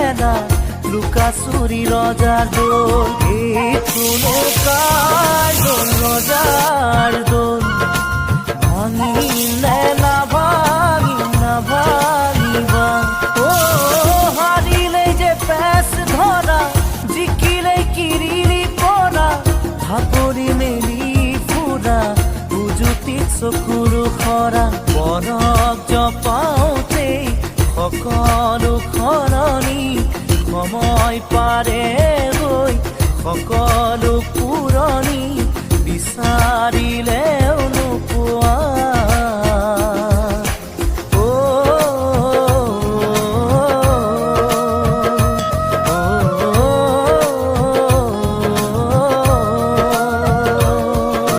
খেলা লুকাচুৰি ৰজাৰ দোল এইটো নৌকাৰ দোল ৰজাৰ দোল ভাঙিলে নাভাঙিবা হাৰিলেই যে পেচ ধৰা জিকিলেই কিৰিলি পৰা ভাপৰি মেলি ফুৰা উজুতিত চকুৰো খৰা পৰক জপাওঁতেই সকলো সলনি সময় পাৰে গৈ সকলো পুৰণি বিচাৰিলে